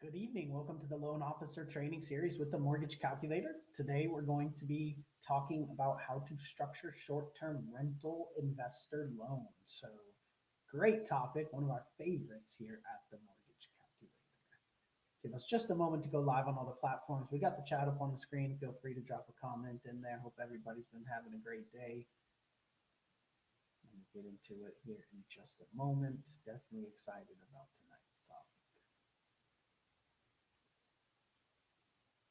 Good evening. Welcome to the Loan Officer Training Series with the Mortgage Calculator. Today we're going to be talking about how to structure short-term rental investor loans. So, great topic, one of our favorites here at the Mortgage Calculator. Give us just a moment to go live on all the platforms. We got the chat up on the screen. Feel free to drop a comment in there. Hope everybody's been having a great day. Let me get into it here in just a moment. Definitely excited about tonight's topic.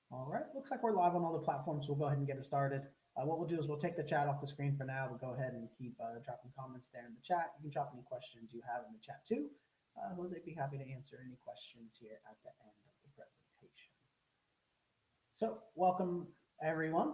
All right, looks like we're live on all the platforms. We'll go ahead and get it started. What we'll do is we'll take the chat off the screen for now. We'll go ahead and keep dropping comments there in the chat. You can drop any questions you have in the chat too. Jose, be happy to answer any questions here at the end of the presentation. So welcome everyone.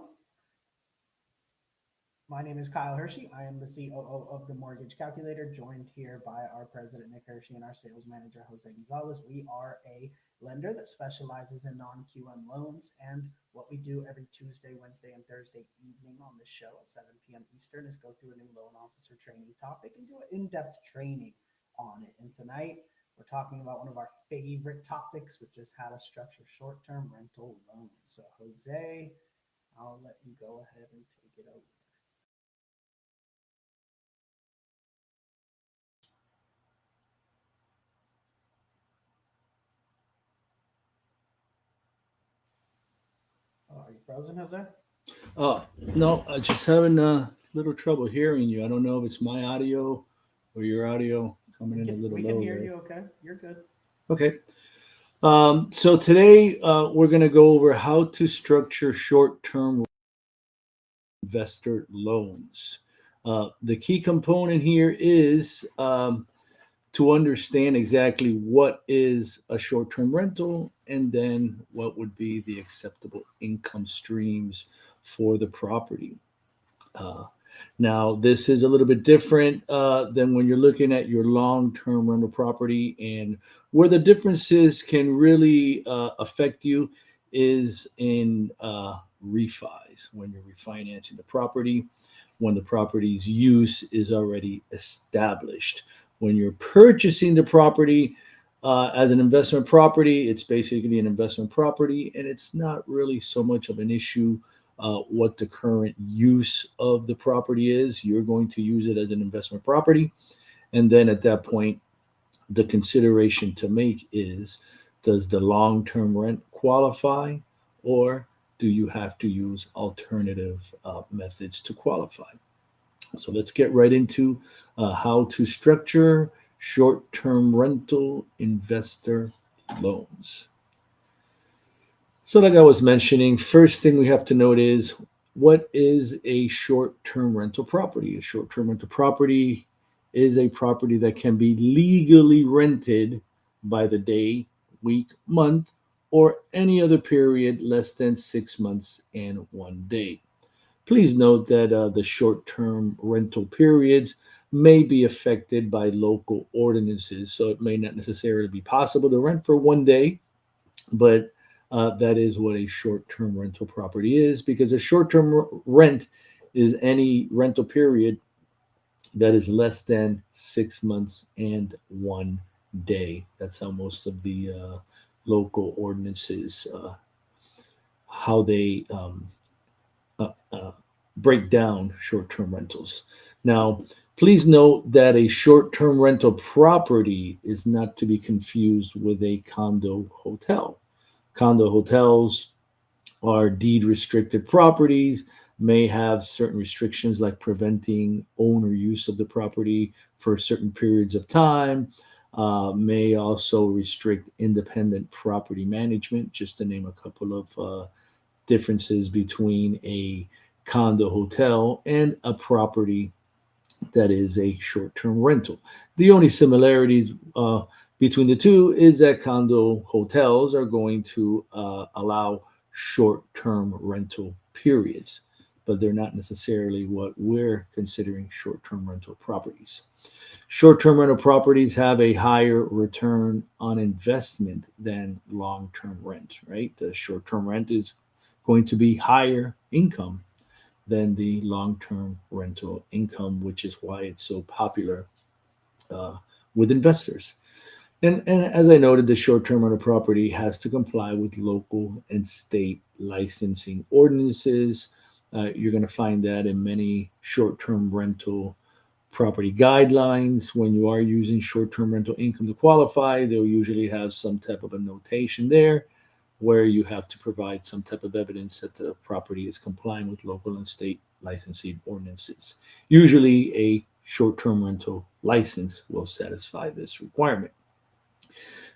My name is Kyle Hershey. I am the COO of the Mortgage Calculator, joined here by our president, Nick Hershey, and our sales manager, Jose Gonzalez. We are a lender that specializes in non-QM loans. And what we do every Tuesday, Wednesday, and Thursday evening on the show at 7 p.m. Eastern is go through a new loan officer training topic and do an in-depth training on it. And tonight, we're talking about one of our favorite topics, which is how to structure short-term rental loans. So, Jose, I'll let you go ahead and take it over. Are you frozen, Jose? No, I just having a little trouble hearing you. I don't know if it's my audio or your audio coming We in a can little we can low hear there. you okay. You're good. Okay. So today we're going to go over how to structure short-term investor loans. The key component here is to understand exactly what is a short-term rental and then what would be the acceptable income streams for the property. Uh, Now, this is a little bit different than when you're looking at your long term rental property, and where the differences can really affect you is in refis when you're refinancing the property, when the property's use is already established. When you're purchasing the property, as an investment property, it's basically an investment property, and it's not really so much of an issue what the current use of the property is. You're going to use it as an investment property. And then at that point, the consideration to make is, does the long term rent qualify, or do you have to use alternative methods to qualify? So let's get right into how to structure short term rental investor loans. So, like I was mentioning, first thing we have to note is, what is a short term rental property? A short term rental property is a property that can be legally rented by the day, week, month, or any other period less than 6 months and 1 day. Please note that the short term rental periods may be affected by local ordinances, so it may not necessarily be possible to rent for 1 day, but that is what a short-term rental property is, because a short-term rent is any rental period that is less than 6 months and 1 day. That's how most of the local ordinances how they uh, uh, break down short-term rentals. Now, please note that a short-term rental property is not to be confused with a condo hotel. Condo hotels are deed restricted properties, may have certain restrictions like preventing owner use of the property for certain periods of time, may also restrict independent property management, just to name a couple of differences between a condo hotel and a property that is a short term rental. The only similarities between the two is that condo hotels are going to allow short term rental periods, but they're not necessarily what we're considering short term rental properties. Short term rental properties have a higher return on investment than long term rent, right? The short term rent is going to be higher income than the long term rental income, which is why it's so popular uh, with investors. And as I noted, the short-term rental property has to comply with local and state licensing ordinances. You're going to find that in many short-term rental property guidelines. When you are using short-term rental income to qualify, they'll usually have some type of a notation there where you have to provide some type of evidence that the property is complying with local and state licensing ordinances. Usually, a short-term rental license will satisfy this requirement.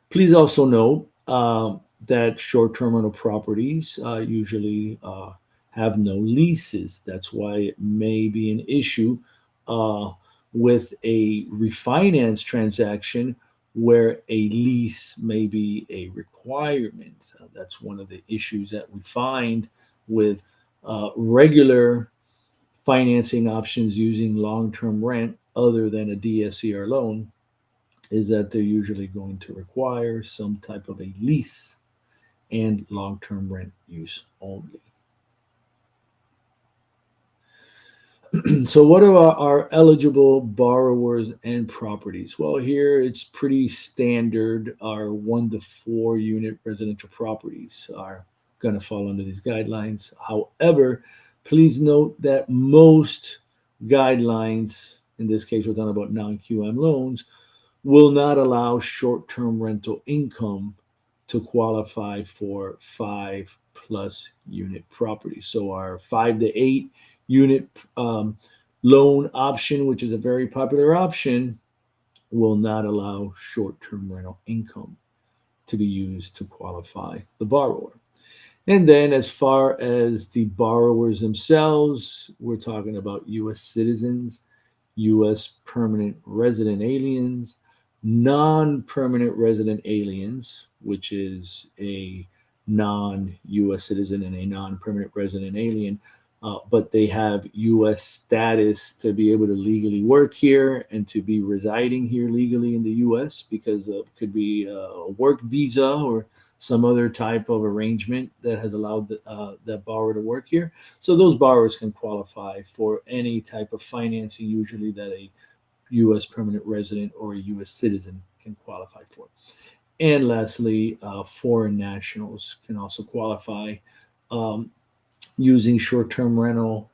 Please also note that short-term rental properties usually have no leases. That's why it may be an issue uh, with a refinance transaction where a lease may be a requirement. That's one of the issues that we find with regular financing options using long-term rent other than a DSCR loan is that they're usually going to require some type of a lease and long-term rent use only. So, what are our eligible borrowers and properties? Well, here it's pretty standard. Our 1 to 4 unit residential properties are going to fall under these guidelines. However, please note that most guidelines, in this case, we're talking about non QM loans, will not allow short term rental income to qualify for 5+ unit property. So, our 5 to 8 unit loan option, which is a very popular option, will not allow short term rental income to be used to qualify the borrower. And then, as far as the borrowers themselves, we're talking about US citizens, U.S. permanent resident aliens, non permanent resident aliens, which is a non U.S. citizen and a non permanent resident alien, but they have U.S. status to be able to legally work here and to be residing here legally in the U.S. because of could be a work visa or some other type of arrangement that has allowed that borrower to work here. So those borrowers can qualify for any type of financing, usually that a U.S. permanent resident or a U.S. citizen can qualify for. And lastly, foreign nationals can also qualify um, using short-term rental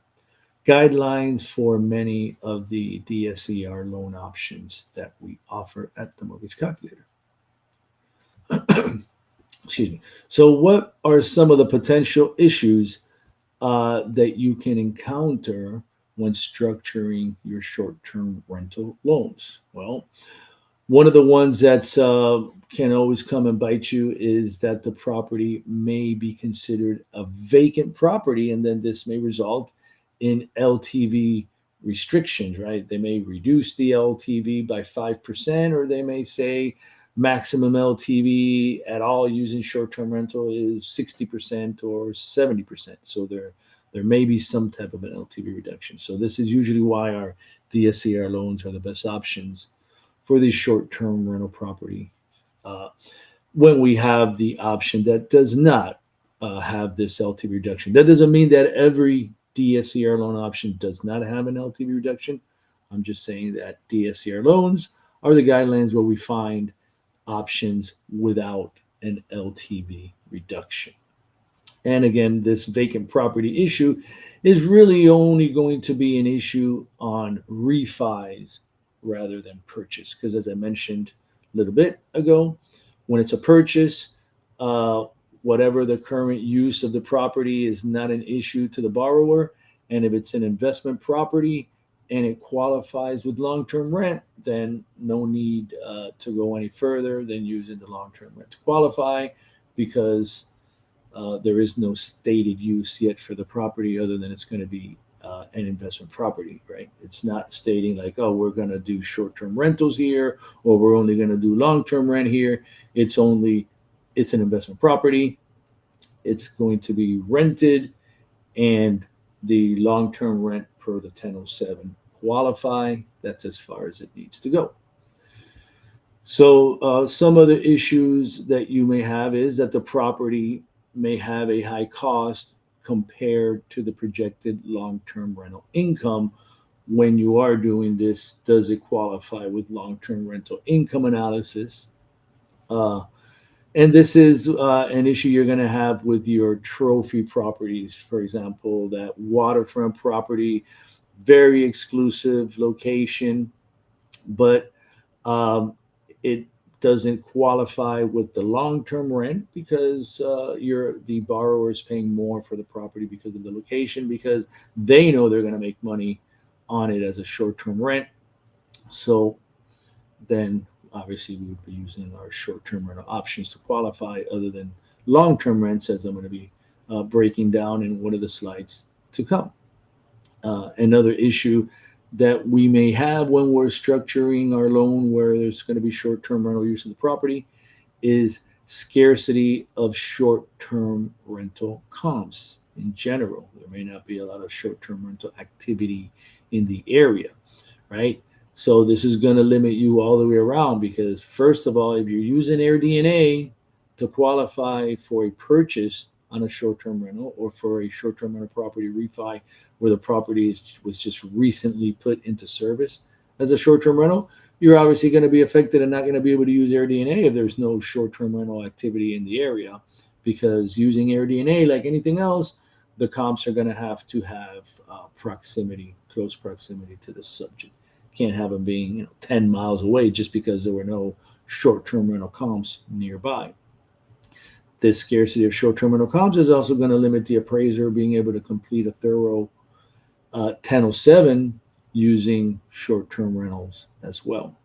guidelines for many of the DSCR loan options that we offer at the Mortgage Calculator. Excuse me. So, what are some of the potential issues that you can encounter when structuring your short-term rental loans? Well, one of the ones that can always come and bite you is that the property may be considered a vacant property, and then this may result in LTV restrictions, right? They may reduce the LTV by 5%, or they may say maximum LTV at all using short-term rental is 60% or 70%. So there may be some type of an LTV reduction. So this is usually why our DSCR loans are the best options for these short-term rental property uh, when we have the option that does not have this LTV reduction. That doesn't mean that every DSCR loan option does not have an LTV reduction. I'm just saying that DSCR loans are the guidelines where we find options without an LTV reduction. And again, this vacant property issue is really only going to be an issue on refis rather than purchase. Because as I mentioned a little bit ago, when it's a purchase, uh, whatever the current use of the property is not an issue to the borrower. And if it's an investment property and it qualifies with long term rent, then no need to go any further than using the long term rent to qualify because there is no stated use yet for the property other than it's going to be an investment property, right? It's not stating like, oh, we're going to do short-term rentals here or we're only going to do long-term rent here. It's an investment property. It's going to be rented and the long-term rent per the 1007 qualify. That's as far as it needs to go. So, some of the issues that you may have is that the property may have a high cost compared to the projected long term rental income. When you are doing this, does it qualify with long term rental income analysis? Uh, and this is an issue you're going to have with your trophy properties, for example, that waterfront property, very exclusive location, but it doesn't qualify with the long-term rent because the borrower is paying more for the property because of the location, because they know they're going to make money on it as a short-term rent. So then obviously we would be using our short-term rental options to qualify, other than long-term rents, as I'm going to be breaking down in one of the slides to come. Another issue that we may have when we're structuring our loan where there's going to be short-term rental use of the property is scarcity of short-term rental comps in general. There may not be a lot of short-term rental activity in the area, right? So this is going to limit you all the way around, because first of all, if you're using AirDNA to qualify for a purchase on a short-term rental, or for a short-term rental property refi where the property was just recently put into service as a short-term rental, you're obviously going to be affected and not going to be able to use AirDNA if there's no short-term rental activity in the area, because using AirDNA, like anything else, the comps are going to have proximity, close proximity to the subject. Can't have them being 10 miles away just because there were no short-term rental comps nearby. This scarcity of short-term rental comps is also going to limit the appraiser being able to complete a thorough 1007 using short-term rentals as well.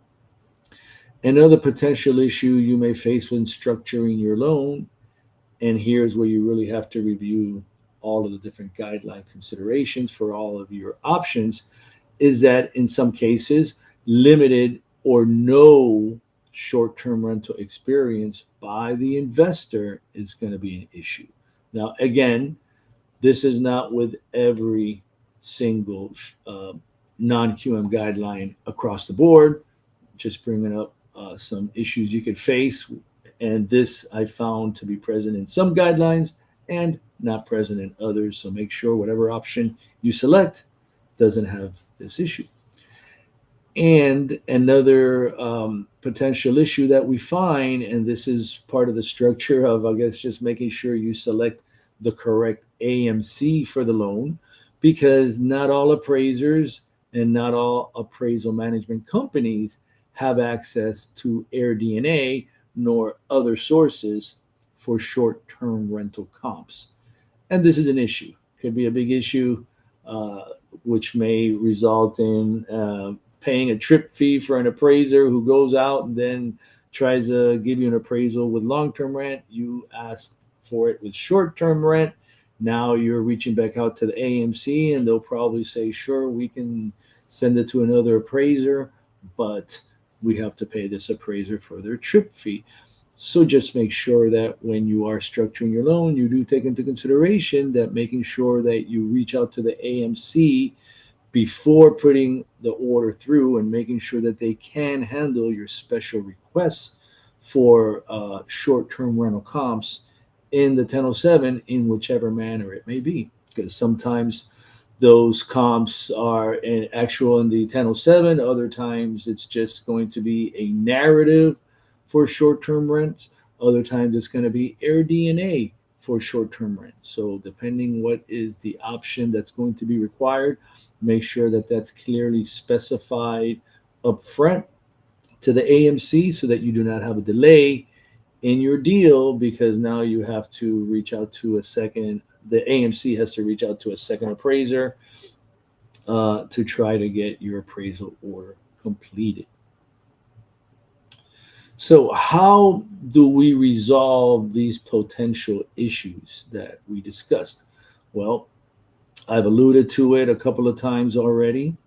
Another potential issue you may face when structuring your loan, and here's where you really have to review all of the different guideline considerations for all of your options, is that in some cases, limited or no short-term rental experience by the investor is going to be an issue. Now, again, this is not with every single non-QM guideline across the board, just bringing up some issues you could face. And this I found to be present in some guidelines and not present in others. So make sure whatever option you select doesn't have this issue. And another potential issue that we find, and this is part of the structure of, I guess, just making sure you select the correct AMC for the loan, because not all appraisers and not all appraisal management companies have access to AirDNA nor other sources for short term rental comps. And this is an issue, could be a big issue, uh, which may result in paying a trip fee for an appraiser who goes out and then tries to give you an appraisal with long-term rent. You asked for it with short-term rent. Now you're reaching back out to the AMC, and they'll probably say, sure, we can send it to another appraiser, but we have to pay this appraiser for their trip fee. So just make sure that when you are structuring your loan, you do take into consideration that making sure that you reach out to the AMC before putting the order through, and making sure that they can handle your special requests for short-term rental comps in the 1007 in whichever manner it may be. Because sometimes those comps are in actual in the 1007, other times it's just going to be a narrative for short-term rents, other times it's going to be AirDNA for short-term rent. So depending what is the option that's going to be required, make sure that that's clearly specified up front to the AMC, so that you do not have a delay in your deal, because now you have to reach out to a second, the AMC has to reach out to a second appraiser to try to get your appraisal order completed. So, how do we resolve these potential issues that we discussed? Well, I've alluded to it a couple of times already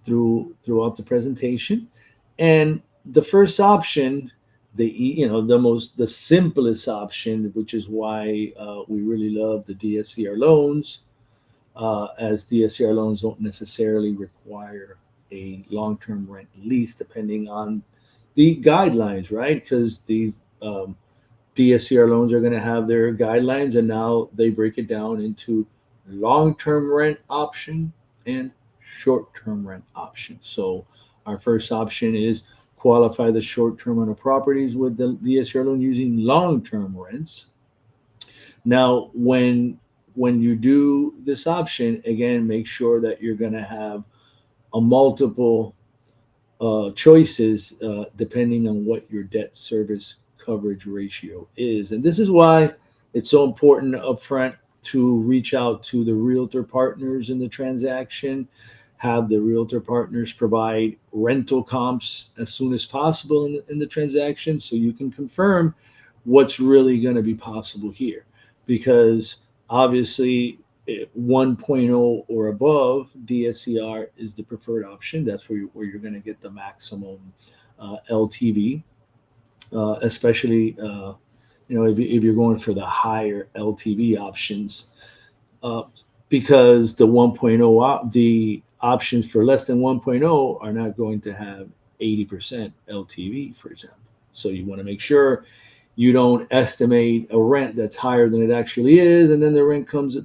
throughout the presentation. And the first option, the simplest option, which is why we really love the DSCR loans, as DSCR loans don't necessarily require a long-term rent lease, depending on the guidelines, right? Because the DSCR loans are going to have their guidelines, and now they break it down into long-term rent option and short-term rent option. So our first option is qualify the short-term rental properties with the DSCR loan using long-term rents. Now, when you do this option, again, make sure that you're going to have a multiple choices depending on what your debt service coverage ratio is. And this is why it's so important upfront to reach out to the realtor partners in the transaction, have the realtor partners provide rental comps as soon as possible in the transaction so you can confirm what's really going to be possible here. Because obviously, 1.0 or above, DSCR is the preferred option. That's where you're going to get the maximum LTV, especially if you're going for the higher LTV options, uh, because the 1.0 the options for less than 1.0 are not going to have 80% LTV, for example. So you want to make sure you don't estimate a rent that's higher than it actually is, and then the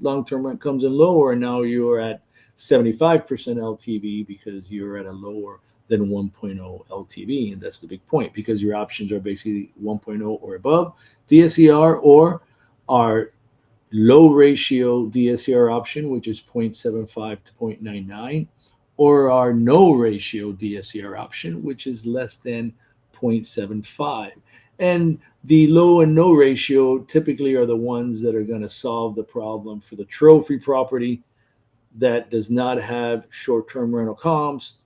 long-term rent comes in lower, and now you're at 75% LTV because you're at a lower than 1.0 LTV, and that's the big point, because your options are basically 1.0 or above DSCR, or our low ratio DSCR option, which is 0.75 to 0.99, or our no ratio DSCR option, which is less than 0.75. And the low and no ratio typically are the ones that are going to solve the problem for the trophy property that does not have short-term rental comps.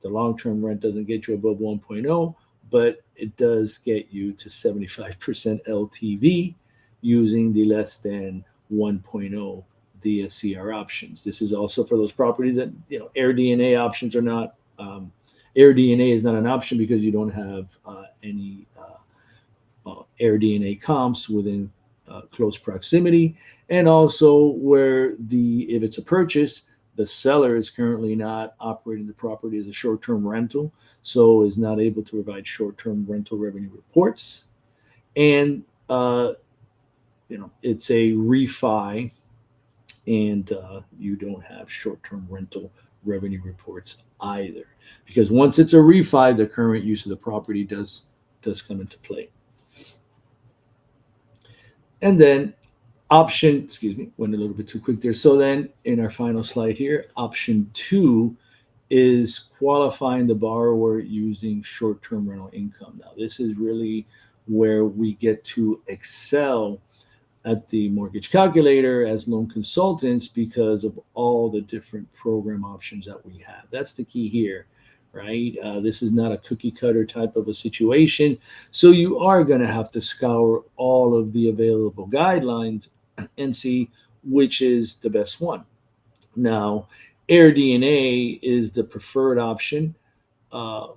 The long-term rent doesn't get you above 1.0, but it does get you to 75% LTV using the less than 1.0 DSCR options. This is also for those properties that, AirDNA options are not. AirDNA is not an option because you don't have any AirDNA comps within close proximity, and also where if it's a purchase, the seller is currently not operating the property as a short-term rental, so is not able to provide short-term rental revenue reports, and it's a refi, and you don't have short-term rental revenue reports either, because once it's a refi, the current use of the property does come into play. And then went a little bit too quick there. So then in our final slide here, option 2 is qualifying the borrower using short-term rental income. Now, this is really where we get to excel at the mortgage calculator as loan consultants because of all the different program options that we have. That's the key here, right? This is not a cookie cutter type of a situation. So you are going to have to scour all of the available guidelines and see which is the best one. Now, AirDNA is the preferred option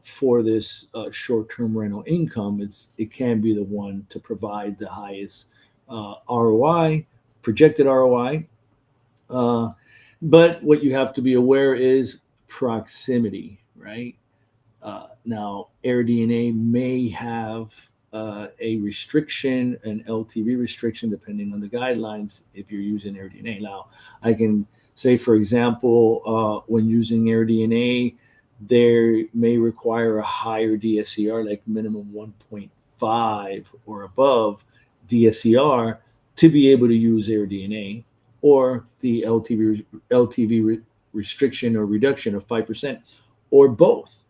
for this short-term rental income. It can be the one to provide the highest ROI, projected ROI. But what you have to be aware is proximity, right? Now, AirDNA may have a restriction, an LTV restriction, depending on the guidelines if you're using AirDNA. Now, I can say, for example, when using AirDNA, there may require a higher DSCR, like minimum 1.5 or above DSCR, to be able to use AirDNA, or the LTV restriction or reduction of 5%, or both.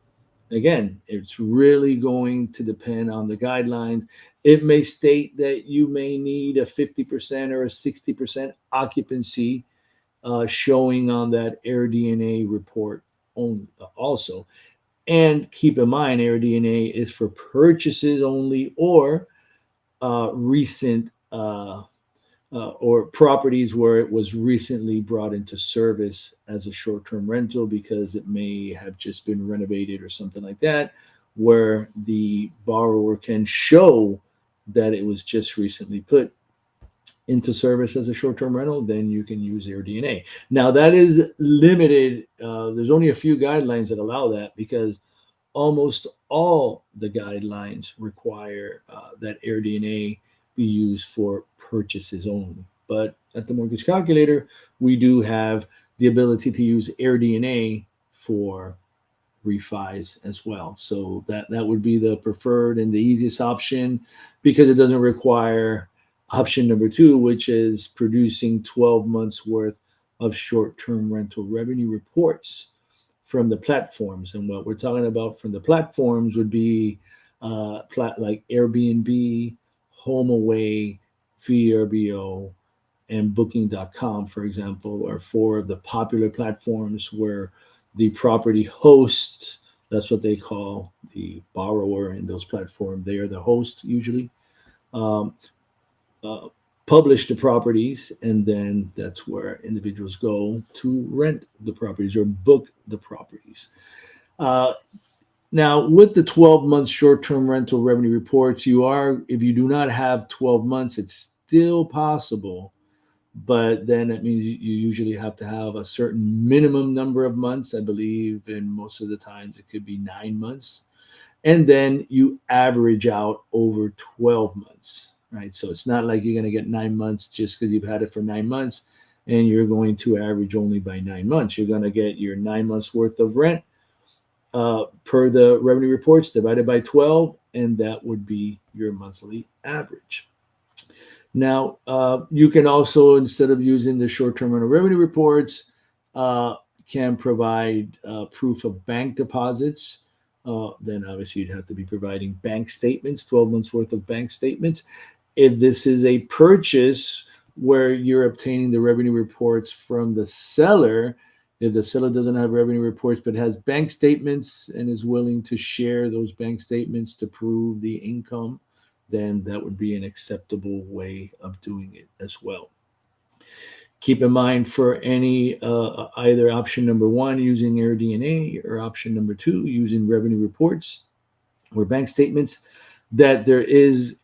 Again, it's really going to depend on the guidelines. It may state that you may need a 50% or a 60% occupancy showing on that AirDNA report also. And keep in mind, AirDNA is for purchases only, or recent or properties where it was recently brought into service as a short-term rental because it may have just been renovated or something like that, where the borrower can show that it was just recently put into service as a short-term rental. Then you can use AirDNA. Now, that is limited. There's only a few guidelines that allow that, because almost all the guidelines require that AirDNA be used for purchases only. But at the mortgage calculator, we do have the ability to use AirDNA for refis as well. So that would be the preferred and the easiest option, because it doesn't require option number two, which is producing 12 months worth of short-term rental revenue reports from the platforms. And what we're talking about from the platforms would be like Airbnb, HomeAway, VRBO, and Booking.com, for example, are four of the popular platforms where the property host, that's what they call the borrower in those platforms, they are the host usually, um, uh, publish the properties, and then that's where individuals go to rent the properties or book the properties. Uh, Now, with the 12 month short term rental revenue reports, if you do not have 12 months, it's still possible, but then that means you usually have to have a certain minimum number of months. I believe in most of the times it could be 9 months. And then you average out over 12 months, right? So it's not like you're going to get 9 months just because you've had it for 9 months and you're going to average only by 9 months. You're going to get your 9 months worth of rent per the revenue reports divided by 12, and that would be your monthly average. Now, you can also, instead of using the short-term rental revenue reports, uh, can provide proof of bank deposits. Then obviously you'd have to be providing bank statements, 12 months worth of bank statements. If this is a purchase where you're obtaining the revenue reports from the seller, if the seller doesn't have revenue reports but has bank statements and is willing to share those bank statements to prove the income, then that would be an acceptable way of doing it as well. Keep in mind for any either option number one using AirDNA or option number two using revenue reports or bank statements, that there exists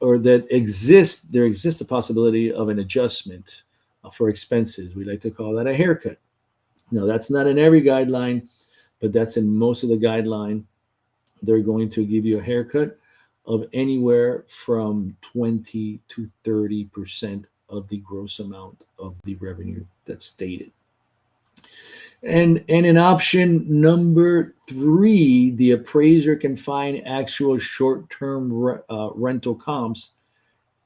a possibility of an adjustment for expenses. We like to call that a haircut. Now, that's not in every guideline, but that's in most of the guideline. They're going to give you a haircut of anywhere from 20 to 30% of the gross amount of the revenue that's stated. And in option number three, the appraiser can find actual short-term rental comps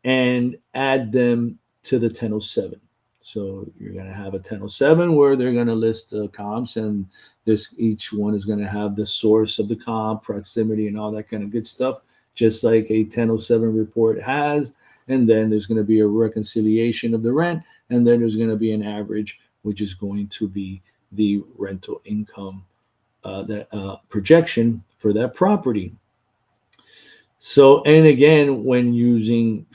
and add them to the 1007. So you're going to have a 1007 where they're going to list the comps, and each one is going to have the source of the comp, proximity, and all that kind of good stuff, just like a 1007 report has. And then there's going to be a reconciliation of the rent, and then there's going to be an average, which is going to be the rental income that projection for that property. So, and again, when using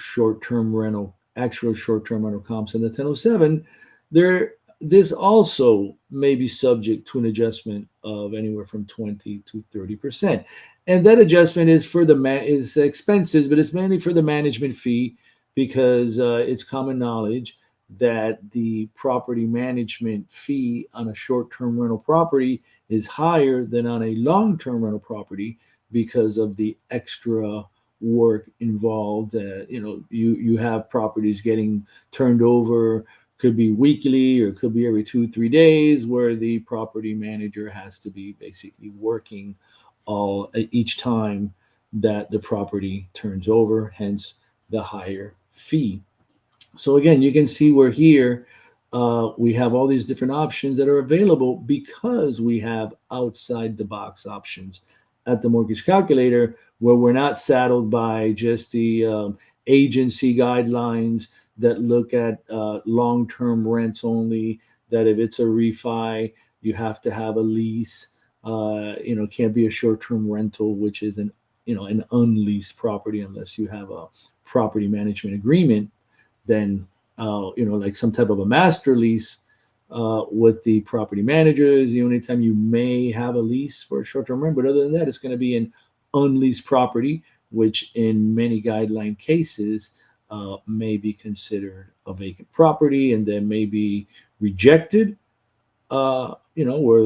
actual short-term rental comps in the 1007, this also may be subject to an adjustment of anywhere from 20 to 30%. And that adjustment is for is expenses, but it's mainly for the management fee, because it's common knowledge that the property management fee on a short-term rental property is higher than on a long-term rental property because of the extra work involved. You have properties getting turned over, could be weekly or could be every 2-3 days, where the property manager has to be basically working each time that the property turns over, hence the higher fee. So again, you can see we're here. We have all these different options that are available because we have outside the box options at the mortgage calculator, where we're not saddled by just the agency guidelines that look at long-term rents only, that if it's a refi, you have to have a lease. Can't be a short-term rental, which is an unleased property unless you have a property management agreement. Then like some type of a master lease with the property manager is the only time you may have a lease for a short-term rent. But other than that, it's going to be an unleased property, which in many guideline cases may be considered a vacant property and then may be rejected, where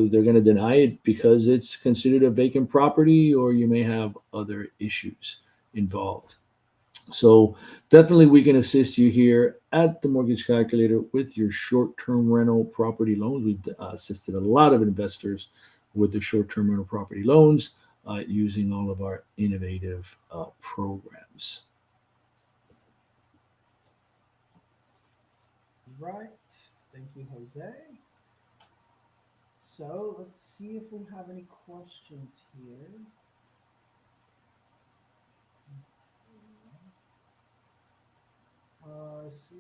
they're going to deny it because it's considered a vacant property, or you may have other issues involved. So definitely we can assist you here at the Mortgage Calculator with your short-term rental property loans. We've assisted a lot of investors with the short-term rental property loans using all of our innovative programs. Right. Thank you, Jose. So let's see if we have any questions here. Let's see.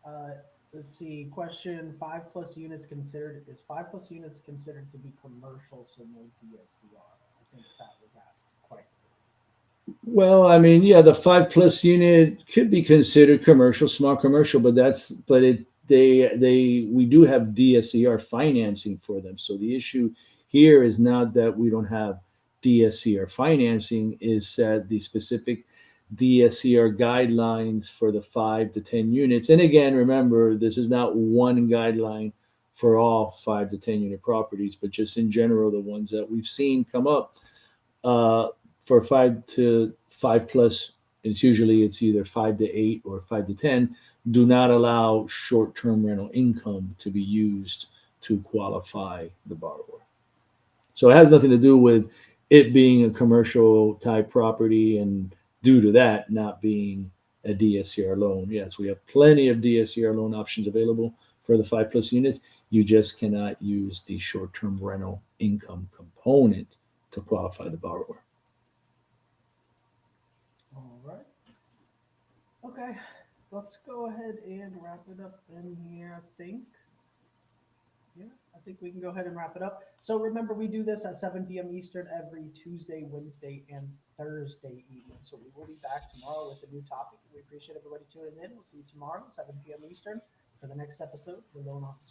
Uh, let's see. Question: Five plus units considered is five plus units considered to be commercial, so no DSCR. I think that was asked quite. Well, I mean, yeah, the 5+ unit could be considered commercial, small commercial, but we do have DSCR financing for them. So the issue here is not that we don't have DSCR financing, is that the specific DSCR guidelines for the 5 to 10 units. And again, remember, this is not one guideline for all 5 to 10 unit properties, but just in general, the ones that we've seen come up uh, for 5 to 5+, it's either 5 to 8 or 5 to 10, do not allow short-term rental income to be used to qualify the borrower. So it has nothing to do with it being a commercial type property and due to that not being a DSCR loan. Yes, we have plenty of DSCR loan options available for the 5+ units. You just cannot use the short-term rental income component to qualify the borrower. All right. Okay. Let's go ahead and wrap it up then here. I think. Yeah, I think we can go ahead and wrap it up. So remember, we do this at 7 p.m. Eastern every Tuesday, Wednesday, and Thursday evening. So we will be back tomorrow with a new topic. We appreciate everybody tuning in. We'll see you tomorrow, 7 p.m. Eastern, for the next episode, The Loan Officer